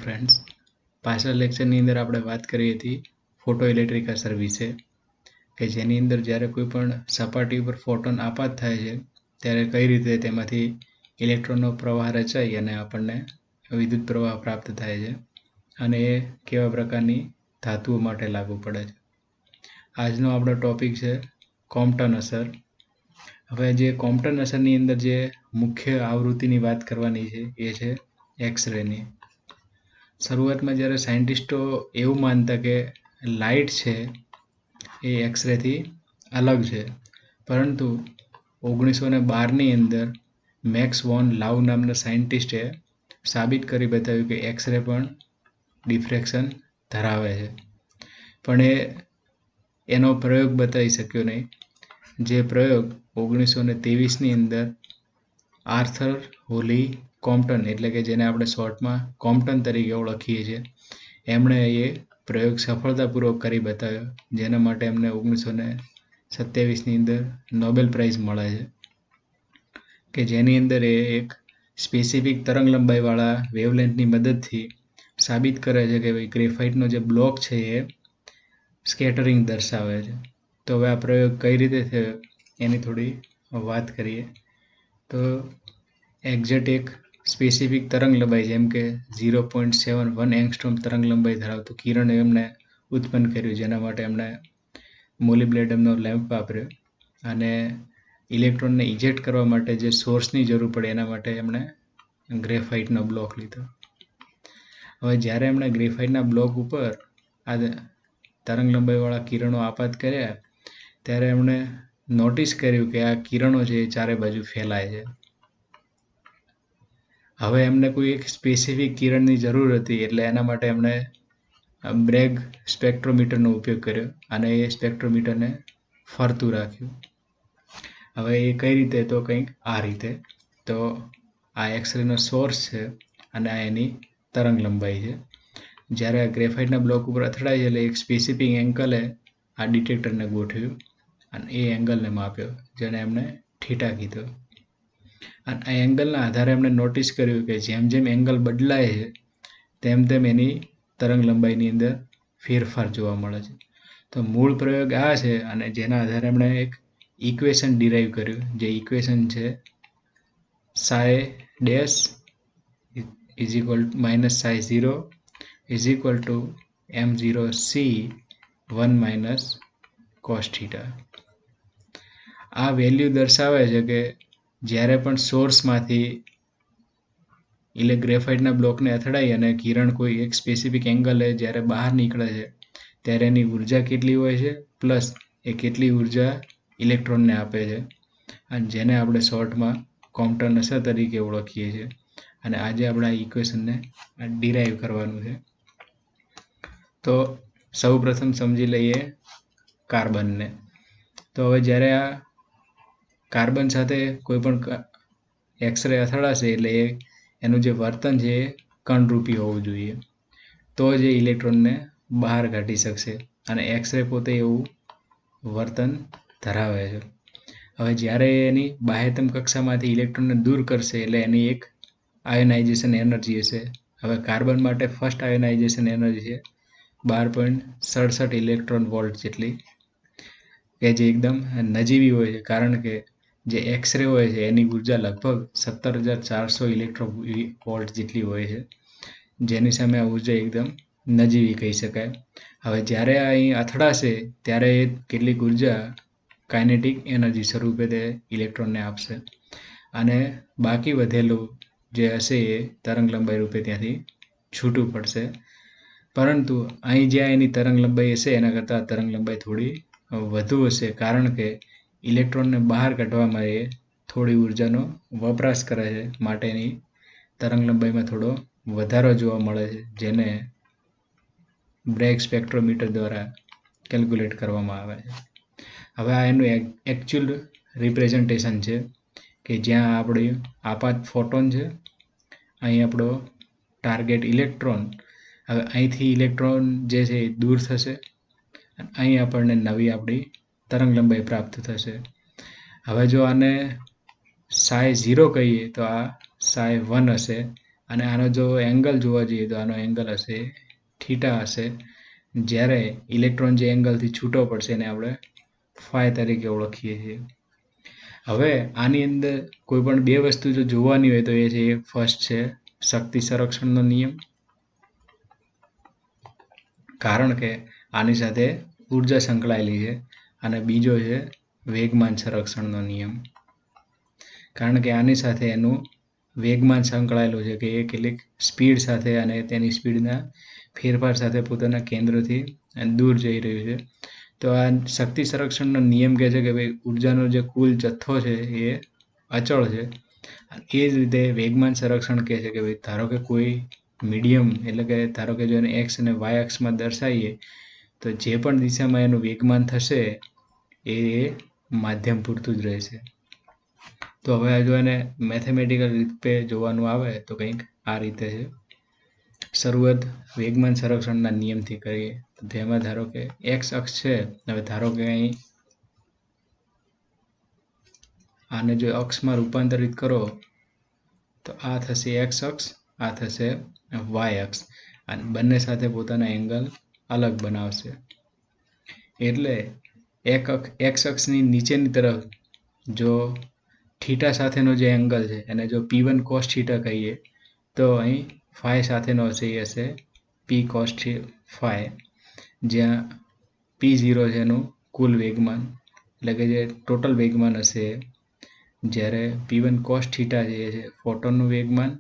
Friends, પાછલા લેક્ચરની અંદર આપણે વાત કરી હતી ફોટો ઇલેક્ટ્રિક અસર વિશે કે જેની અંદર જ્યારે કોઈ પણ સપાટી ઉપર ફોટોન આપાત થાય છે ત્યારે કઈ રીતે તેમાંથી ઇલેક્ટ્રોનનો પ્રવાહ રચાઈ અને આપણને વિદ્યુત પ્રવાહ પ્રાપ્ત થાય છે અને એ કેવા પ્રકારની ધાતુઓ માટે લાગુ પડે છે. આજનો આપણો ટોપિક છે કોમ્પટન અસર. હવે જે કોમ્પટન અસરની અંદર જે મુખ્ય આવૃત્તિની વાત કરવાની છે એ છે એક્સરેની. શરૂઆતમાં જ્યારે સાયન્ટિસ્ટો એવું માનતા કે લાઇટ છે એ એક્સરેથી અલગ છે, પરંતુ 1912ની અંદર મેક્સ વોન લાઉ નામના સાયન્ટિસ્ટે સાબિત કરી બતાવ્યું કે એક્સરે પણ ડિફ્રેક્શન ધરાવે છે, પણ એનો પ્રયોગ બતાવી શક્યો નહીં. જે પ્રયોગ 1923ની અંદર આર્થર હોલી કોમ્પટન, એટલે કે જેને આપણે શોર્ટમાં કોમ્પટન તરીકે ઓળખીએ છીએ, એમણે એ પ્રયોગ સફળતાપૂર્વક કરી બતાવ્યો, જેના માટે એમને 1927ની અંદર નોબેલ પ્રાઇઝ મળે છે કે જેની અંદર એ એક સ્પેસિફિક તરંગ લંબાઈવાળા વેવલેન્થની મદદથી સાબિત કરે છે કે ભાઈ ગ્રેફાઇટનો જે બ્લોક છે એ સ્કેટરિંગ દર્શાવે છે. તો હવે આ પ્રયોગ કઈ રીતે થયો એની થોડી વાત કરીએ. તો એક્ઝેક્ટ એક સ્પેસિફિક તરંગ લંબાઈ, જેમ કે 0.71 એંગસ્ટ્રોમ તરંગ લંબાઈ ધરાવતું કિરણ એમને ઉત્પન્ન કર્યું, જેના માટે એમણે મોલિબ્ડેનમનો લેમ્પ વાપર્યો અને ઇલેક્ટ્રોનને ઇજેક્ટ કરવા માટે જે સોર્સની જરૂર પડે એના માટે એમણે ગ્રેફાઇટનો બ્લોક લીધો. હવે જ્યારે એમણે ગ્રેફાઇટના બ્લોક ઉપર આ તરંગ લંબાઈવાળા કિરણો આપાત કર્યા ત્યારે એમણે નોટિસ કર્યું કે આ કિરણો છે એ ચારે બાજુ ફેલાય છે. હવે એમને કોઈ એક સ્પેસિફિક કિરણની જરૂર હતી, એટલે એના માટે એમણે બ્રેગ સ્પેક્ટ્રોમીટરનો ઉપયોગ કર્યો અને એ સ્પેક્ટ્રોમીટરને ફરતું રાખ્યું. હવે એ કઈ રીતે, તો કંઈક આ રીતે. તો આ એક્સરેનો સોર્સ છે અને આ એની તરંગ લંબાઈ છે. જ્યારે આ ગ્રેફાઇટના બ્લોક ઉપર અથડાય છે એટલે એક સ્પેસિફિક એંગલે આ ડિટેક્ટરને ગોઠવ્યું અને એ એંગલને માપ્યો, જેને એમણે થીટા કીધો. અને આ એંગલના આધારે એમણે નોટિસ કર્યું કે જેમ જેમ એંગલ બદલાય છે તેમ તેમ એની તરંગ લંબાઈની અંદર ફેરફાર જોવા મળે છે. તો મૂળ પ્રયોગ આ છે અને જેના આધારે એમણે એક ઇક્વેશન ડિરાઈવ કર્યું, જે ઇક્વેશન છે psi dash is equal minus psi 0 is equal two m0c 1 minus cos theta. આ વેલ્યુ દર્શાવે છે કે જ્યારે પણ સોર્સમાંથી ગ્રેફાઇટના બ્લોકને અથડાઈ અને કિરણ કોઈ એક સ્પેસિફિક એંગલે જ્યારે બહાર નીકળે છે ત્યારે એની ઉર્જા કેટલી હોય છે, પ્લસ એ કેટલી ઉર્જા ઇલેક્ટ્રોનને આપે છે, અને જેને આપણે શોર્ટમાં કોમ્પટન અસર તરીકે ઓળખીએ છીએ. અને આજે આપણે આ ઇક્વેશનને ડિરાઈવ કરવાનું છે. તો સૌ પ્રથમ સમજી લઈએ કાર્બનને. તો હવે જ્યારે આ કાર્બન સાથે કોઈ પણ એક્સરે અથડાશે એટલે એનું જે વર્તન છે એ કણરૂપી હોવું જોઈએ, તો જ એ ઇલેક્ટ્રોનને બહાર કાઢી શકશે, અને એક્સરે પોતે એવું વર્તન ધરાવે છે. હવે જ્યારે એની બાહ્યતમ કક્ષામાંથી ઇલેક્ટ્રોનને દૂર કરશે એટલે એની એક આયોનાઇઝેશન એનર્જી હશે. હવે કાર્બન માટે ફર્સ્ટ આયોનાઇઝેશન એનર્જી છે 12.67 ઇલેક્ટ્રોન વોલ્ટ જેટલી, કે જે એકદમ નજીવી હોય છે, કારણ કે જે એક્સરે હોય છે એની ઉર્જા લગભગ 17,400 ઇલેક્ટ્રોન વોલ્ટ જેટલી હોય છે, જેની સામે આ ઉર્જા એકદમ નજીવી કહી શકાય. હવે જ્યારે આ અહીં અથડાશે ત્યારે એ કેટલીક ઉર્જા કાઇનેટિક એનર્જી સ્વરૂપે તે ઇલેક્ટ્રોનને આપશે, અને બાકી વધેલું જે હશે એ તરંગ લંબાઈ રૂપે ત્યાંથી છૂટું પડશે. પરંતુ અહીં જ્યાં એની તરંગ લંબાઈ હશે એના કરતાં તરંગ લંબાઈ થોડી વધુ હશે, કારણ કે ઇલેક્ટ્રોનને બહાર કાઢવામાં એ થોડી ઉર્જાનો વપરાશ કરે છે, માટેની તરંગ લંબાઈમાં થોડો વધારો જોવા મળે છે, જેને બ્રેગ સ્પેક્ટ્રોમીટર દ્વારા કેલ્ક્યુલેટ કરવામાં આવે છે. હવે આ એનું એકચ્યુઅલ રિપ્રેઝન્ટેશન છે કે જ્યાં આપણી આપાત ફોટોન છે, અહીં આપણો ટાર્ગેટ ઇલેક્ટ્રોન. હવે અહીંથી ઇલેક્ટ્રોન જે છે એ દૂર થશે, અહીં આપણને નવી આપણી તરંગ લંબાઈ પ્રાપ્ત થશે. હવે જો આને psi 0 કહીએ તો આ psi 1 હશે, અને આનો જો એંગલ જોવા જઈએ તો આનો એંગલ હશે થીટા હશે, જ્યારે ઇલેક્ટ્રોન જે એંગલથી છૂટો પડશે એને આપણે ફાઈ તરીકે ઓળખીએ છીએ. હવે આની અંદર કોઈ પણ બે વસ્તુ જો જોવાની હોય તો એ છે, ફર્સ્ટ છે શક્તિ સંરક્ષણનો નિયમ, કારણ કે આની સાથે ઉર્જા સંકળાયેલી છે, અને બીજો છે વેગમાન સંરક્ષણનો નિયમ, કારણ કે આની સાથે એનું વેગમાન સંકળાયેલું છે કે એ કેટલીક સ્પીડ સાથે અને તેની સ્પીડના ફેરફાર સાથે પોતાના કેન્દ્રથી દૂર જઈ રહ્યું છે. તો આ શક્તિ સંરક્ષણનો નિયમ કહે છે કે ભાઈ ઉર્જાનો જે કુલ જથ્થો છે એ અચળ છે. એ જ રીતે વેગમાન સંરક્ષણ કહે છે કે ભાઈ ધારો કે કોઈ મીડિયમ, એટલે કે ધારો કે જો એને એક્સ અને વાય અક્ષમાં દર્શાવીએ તો જે પણ દિશામાં એનું વેગમાન થશે એ માધ્યમ પૂરતું જ રહેશે. તો હવે જો એને મેથેમેટિકલ રીતે જોવાનું આવે તો કંઈક આ રીતે છે. શરૂઆત વેગમાન સંરક્ષણના નિયમથી કરીએ તો તેમાં ધારો કે એક્સ અક્ષ છે. હવે ધારો કે અહીં આને જો અક્ષમાં રૂપાંતરિત કરો તો આ થશે એક્સ અક્ષ, આ થશે વાય અક્ષ, અને બંને સાથે પોતાના એંગલ અલગ બનાવશે. એટલે એક્સ અક્ષની નીચેની તરફ જો થીટા સાથેનો જે એંગલ છે એને જો P1 cos થીટા કહીએ તો અહીં ફાઈ સાથેનો હશે એ હશે P cos ફાઈ, જ્યાં P0 છે એનું કુલ વેગમાન, એટલે કે જે ટોટલ વેગમાન હશે, જ્યારે P1 cos થીટા છે એ છે ફોટોનનું વેગમાન,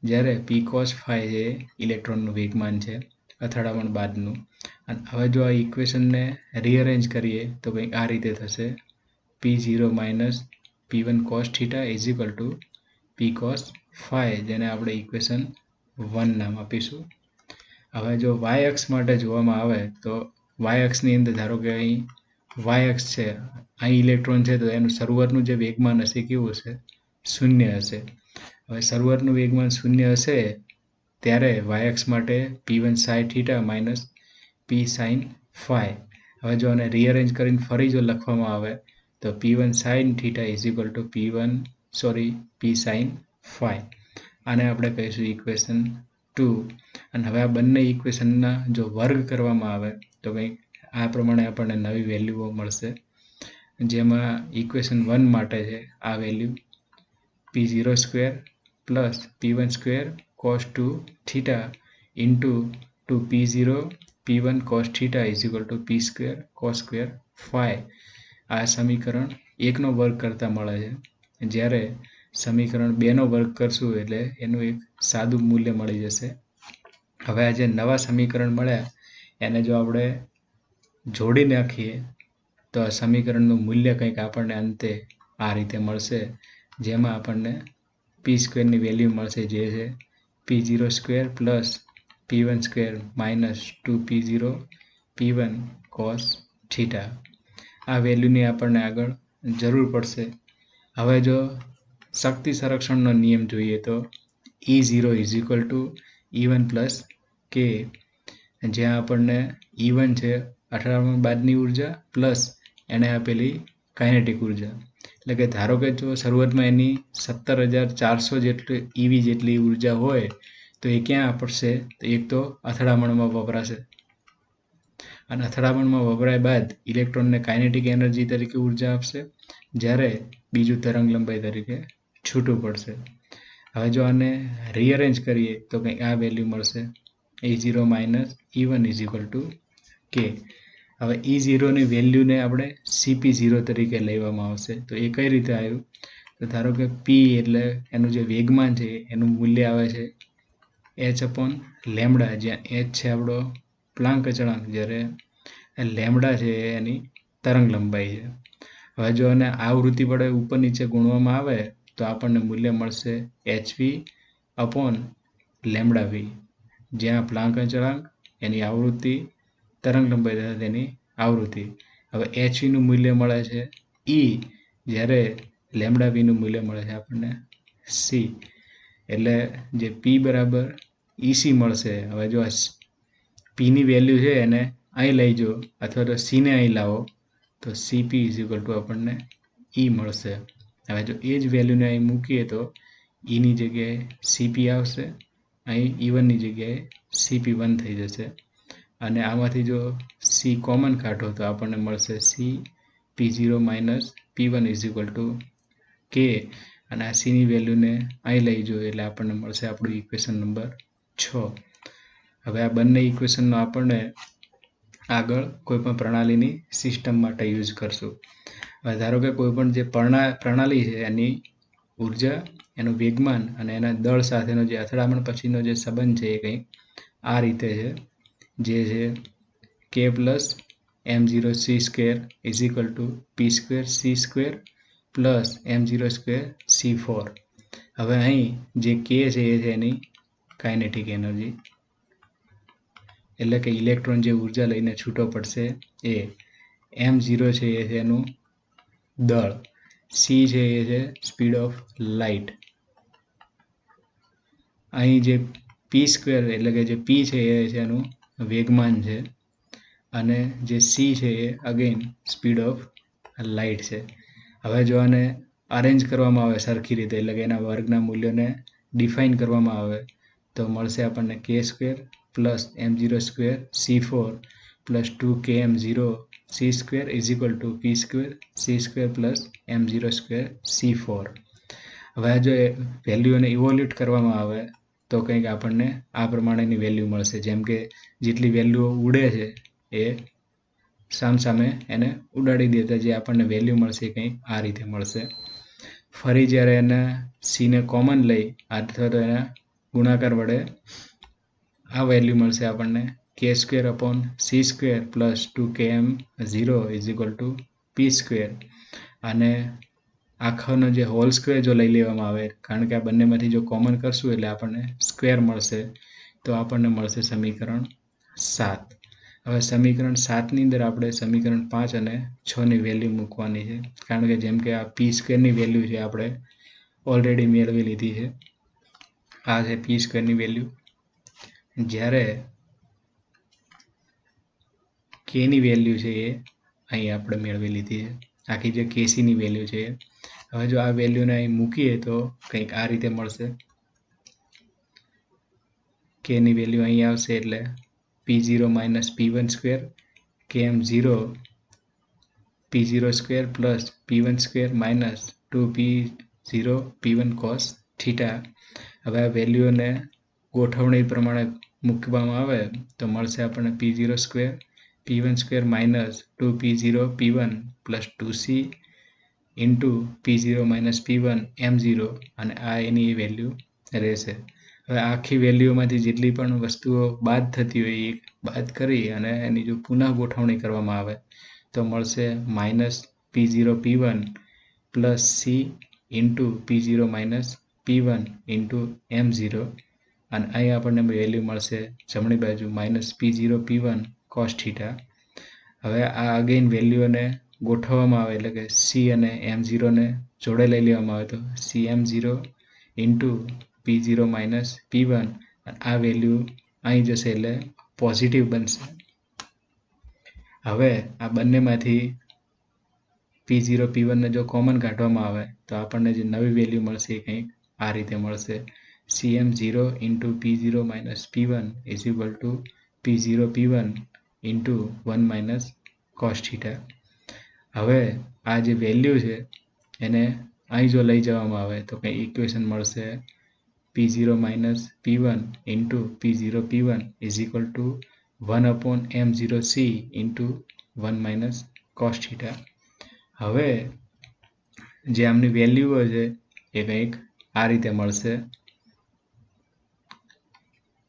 જ્યારે P cos ફાઈ છે ઇલેક્ટ્રોનનું વેગમાન છે અથડામણ બાદનું. અને હવે જો આ ઇક્વેશનને રીઅરેન્જ કરીએ તો કંઈક આ રીતે થશે, P0 minus P1 cos theta is equal to P cos phi, જેને આપણે ઇક્વેશન 1 નામ આપીશું. હવે જો વાય અક્ષ માટે જોવામાં આવે તો વાય અક્ષની અંદર ધારો કે અહીં વાય અક્ષ છે, અહીં ઇલેક્ટ્રોન છે, તો એનું શરૂઆતનું જે વેગમાન હશે કેવું હશે? શૂન્ય હશે. હવે શરૂઆતનું વેગમાન શૂન્ય હશે ત્યારે વાય અક્ષ માટે P1 sin theta minus P sin phi. હવે જો આને રીઅરેન્જ કરીને ફરી જો લખવામાં આવે તો P1 sin theta is equal to P sin phi. આને આપણે કહીશું ઇક્વેશન 2. અને હવે આ બંને ઇક્વેશનના જો વર્ગ કરવામાં આવે તો કંઈક આ પ્રમાણે આપણને નવી વેલ્યુઓ મળશે, જેમાં ઇક્વેશન 1 માટે છે આ value P0 square plus P1 square cos 2 theta into 2P0 P1 cos theta is equal to P square cos square phi. આ સમીકરણ 1નો વર્ગ કરતાં મળે છે, જ્યારે સમીકરણ 2નો વર્ગ કરશું એટલે એનું એક સાદું મૂલ્ય મળી જશે. હવે આ જે નવા સમીકરણ મળ્યા એને જો આપણે જોડી નાખીએ તો આ સમીકરણનું મૂલ્ય કંઈક આપણને અંતે આ રીતે મળશે, જેમાં આપણને P સ્ક્વેરની વેલ્યુ મળશે, જે છે P0 square plus P1 square minus 2P0 P1 cos theta. આ વેલ્યુની આપણને આગળ જરૂર પડશે. હવે જો શક્તિ સંરક્ષણનો નિયમ જોઈએ તો E0 is equal two E1 plus કે, જ્યાં આપણને E1 છે અથડામણ બાદની ઉર્જા પ્લસ એને આપેલી કાઇનેટિક ઉર્જા. એટલે કે ધારો કે જો શરૂઆતમાં એની 17,400 જેટલી EV જેટલી ઉર્જા હોય તો એ ક્યાં આપશે? તો એક તો અથડામણમાં વપરાશે, અને અથડામણમાં વપરાય બાદ ઇલેક્ટ્રોનને કાઇનેટિક એનર્જી તરીકે ઉર્જા આપશે, જ્યારે બીજું તરંગ લંબાઈ તરીકે છૂટું પડશે. હવે જો આને રીઅરેન્જ કરીએ તો કંઈક આ વેલ્યુ મળશે, E0 minus E1 is equal two કે. હવે E0ની વેલ્યુને આપણે CP0 તરીકે લેવામાં આવશે. તો એ કઈ રીતે આવ્યું? તો ધારો કે P એટલે એનું જે વેગમાન છે એનું મૂલ્ય આવે છે h/લેમ્બડા, જ્યાં h છે આપણો પ્લાન્ક અચળાંક, જ્યારે લેમ્બડા છે એની તરંગ લંબાઈ છે. હવે જો આને આવૃત્તિ વડે ઉપર નીચે ગુણવામાં આવે તો આપણને મૂલ્ય મળશે hv/λv, જ્યાં પ્લાન્ક અચળાંક, એની આવૃત્તિ, તરંગ લંબાઈ તથા તેની આવૃત્તિ. હવે hvનું મૂલ્ય મળે છે E, જ્યારે λvનું મૂલ્ય મળે છે આપણને C. એટલે જે P બરાબર EC મળશે. હવે જો આ Pની વેલ્યુ છે એને અહીં લઈ જાઓ અથવા તો Cને અહીં લાવો તો CP ઇઝ ઇક્વલ ટુ આપણને E મળશે. હવે જો એ જ વેલ્યુને અહીં મૂકીએ તો Eની જગ્યાએ CP આવશે, અહીં E1ની જગ્યાએ CP1 થઈ જશે અને આમાંથી જો C કોમન કાઢો તો આપણને મળશે CP0 minus P1 is equal two K અને આ Cની વેલ્યુને અહીં લઈ જોઈએ એટલે આપણને મળશે આપણું ઇક્વેશન નંબર 6. હવે આ બંને ઇક્વેશનનો આપણને આગળ કોઈપણ પ્રણાલીની સિસ્ટમ માટે યુઝ કરશું. હવે ધારો કે કોઈપણ જે પ્રણાલી છે એની ઉર્જા, એનું વેગમાન અને એના દળ સાથેનો જે અથડામણ પછીનો જે સંબંધ છે એ કંઈક આ રીતે છે, જે છે K plus m0 c square is equal to p square c square plus m0 square c4. હવે અહીં જે K છે એ છે એની કાઇનેટિક એનર્જી, એટલે કે ઇલેક્ટ્રોન જે ઉર્જા લઈને છૂટો પડશે એ. m0 છે એ છે એનું દળ, c છે એ છે સ્પીડ ઓફ લાઇટ, અહીં જે p સ્ક્વેર એટલે કે જે p છે એ છે એનું વેગમાન છે અને જે c છે એ અગેન સ્પીડ ઓફ લાઇટ છે. હવે જો આને અરેન્જ કરવામાં આવે સરખી રીતે, એટલે કે એના વર્ગના મૂલ્યોને ડિફાઇન કરવામાં આવે તો મળશે આપણને k square plus m0 square c4 plus 2km0 c square is equal to p square c square plus m0 square c4. હવે જો વેલ્યુને ઇવોલ્યુટ કરવામાં આવે તો કંઈક આપણને આ પ્રમાણેની વેલ્યુ મળશે, જેમ કે જેટલી વેલ્યુઓ ઉડે છે એ સામસામે એને ઉડાડી દેતા જે આપણને વેલ્યુ મળશે કંઈક આ રીતે મળશે. ફરી જ્યારે એના સીને કોમન લઈ અથવા તો એના ગુણાકાર વડે આ વેલ્યુ મળશે આપણને k square upon c square plus 2km0 is equal to p square, અને આખાનો જે હોલ સ્ક્વેર જો લઈ લેવામાં આવે, કારણ કે આ બંનેમાંથી જો કોમન કરશું એટલે આપણને સ્ક્વેર મળશે, તો આપણને મળશે સમીકરણ 7. હવે સમીકરણ 7ની અંદર આપણે સમીકરણ 5 અને 6ની વેલ્યુ મૂકવાની છે, કારણ કે જેમ કે આ p સ્ક્વેરની વેલ્યુ છે આપણે ઓલરેડી મેળવી લીધી છે. આ છે p સ્ક્વેરની વેલ્યુ, જ્યારે kની વેલ્યુ છે એ અહીં આપણે મેળવી લીધી છે, આખી જે kcની વેલ્યુ છે. હવે જો આ વેલ્યુને અહીં મૂકીએ તો કંઈક આ રીતે મળશે, kની વેલ્યુ અહીં આવશે એટલે p0 minus p1 square km0 p0 square plus p1 square minus 2p0 p1 cos theta. હવે આ વેલ્યુને ગોઠવણી પ્રમાણે મૂકવામાં આવે તો મળશે આપણને p0 square p1 square minus 2p0 p1 plus 2c into p0 minus p1 m0, અને આ એની વેલ્યુ રહેશે. હવે આખી વેલ્યુમાંથી જેટલી પણ વસ્તુઓ બાદ થતી હોય એ બાદ કરી અને એની જો પુનઃ ગોઠવણી કરવામાં આવે તો મળશે minus p0 p1 plus c into p0 minus p1 into m0, અને અહીં આપણને વેલ્યુ મળશે જમણી બાજુ minus p0 p1 cos theta. હવે આ અગેન વેલ્યુને ગોઠવવામાં આવે એટલે કે c અને m0ને જોડે લઈ લેવામાં આવે તો cm0 into p0 minus p1, આ વેલ્યુ અહીં જશે એટલે પોઝિટિવ બનશે. હવે આ બંનેમાંથી p0 p1ને જો કોમન કાઢવામાં આવે તો આપણને જે નવી વેલ્યુ મળશે એ કંઈક આ રીતે મળશે, cm0 into p0 minus p1 is equal two p0 p1 into 1 minus cos theta. હવે આ જે વેલ્યુ છે એને અહીં જો લઈ જવામાં આવે તો કંઈ ઇક્વેશન મળશે p0 minus p1 into p0 p1 is equal two 1 upon m0c into 1 minus cos theta. હવે જે આમની વેલ્યુઓ છે એ કંઈક આ રીતે મળશે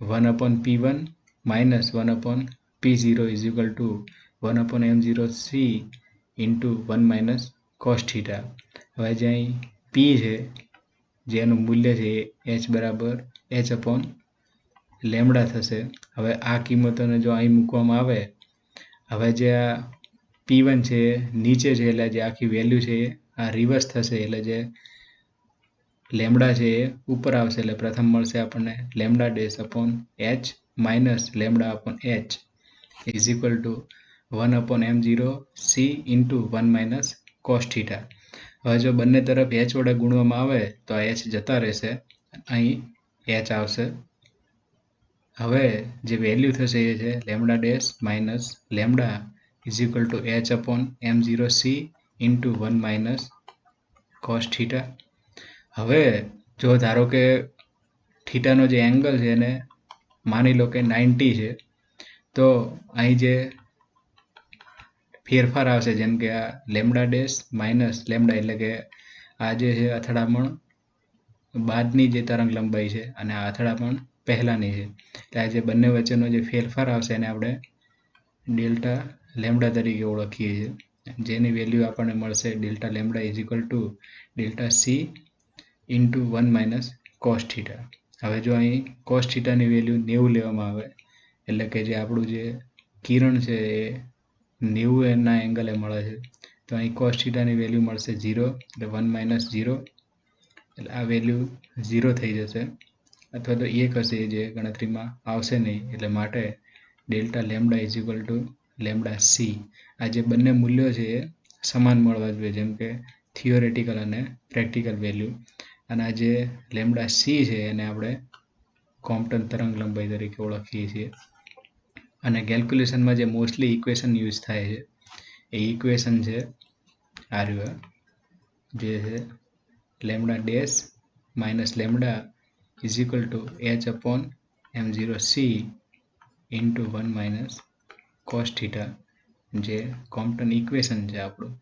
1 upon p1 minus 1 upon p0 is equal two 1 upon m0c into 1 minus cos theta. હવે જે અહીં p છે જેનું મૂલ્ય છે એ h બરાબર h અપોન લેમડા થશે. હવે આ કિંમતોને જો અહીં મૂકવામાં આવે, હવે જે આ p1 છે નીચે છે એટલે જે આખી વેલ્યુ છે આ રિવર્સ થશે, એટલે જે લેમડા છે એ ઉપર આવશે, એટલે પ્રથમ મળશે આપણને lambda dash upon h minus lambda upon h is equal two 1 upon m0 c into 1 minus cos theta. હવે જો બંને તરફ h વડે ગુણવામાં આવે તો આ h જતા રહેશે, અહીં h આવશે. હવે જે વેલ્યુ થશે એ છે lambda dash minus lambda is equal two h upon m0c into 1 minus cos theta. હવે જો ધારો કે થીટાનો જે એંગલ છે એને માની લો કે 90 છે, તો અહીં જે ફેરફાર આવશે જેમ કે આ લેમડા ડેશ માઇનસ લેમડા એટલે કે આ જે છે અથડામણ બાદની જે તરંગ લંબાઈ છે અને આ અથડામણ પહેલાની છે. એટલે આ જે બંને વચ્ચેનો જે ફેરફાર આવશે એને આપણે ડેલ્ટા લેમડા તરીકે ઓળખીએ છીએ, જેની વેલ્યુ આપણને મળશે delta lambda is equal to delta C into 1 minus cos theta. હવે જો અહીં કોસ થીટાની વેલ્યુ 90 લેવામાં આવે એટલે કે જે આપણું જે કિરણ છે એ 90 એના એંગલે મળે છે, તો અહીં કોસ થીટાની વેલ્યુ મળશે 0 એટલે 1 માઇનસ 0 એટલે આ વેલ્યુ 0 થઈ જશે અથવા તો 1 હશે જે ગણતરીમાં આવશે નહીં. એટલે માટે delta lambda is equal two lambda C. આ જે બંને મૂલ્યો છે એ સમાન મળવા જોઈએ જેમ કે થિયોરેટિકલ અને પ્રેક્ટિકલ વેલ્યુ. અને આ જે લેમડા સી છે એને આપણે કોમ્પટન તરંગ લંબાઈ તરીકે ઓળખીએ છીએ. અને કેલ્ક્યુલેશનમાં જે મોસ્ટલી ઇક્વેશન યુઝ થાય છે એ ઇક્વેશન છે આ રહ્યું, જે છે lambda dash minus lambda is equal two h upon m0c into 1 minus cos theta, જે કોમ્પટન ઇક્વેશન છે આપણું.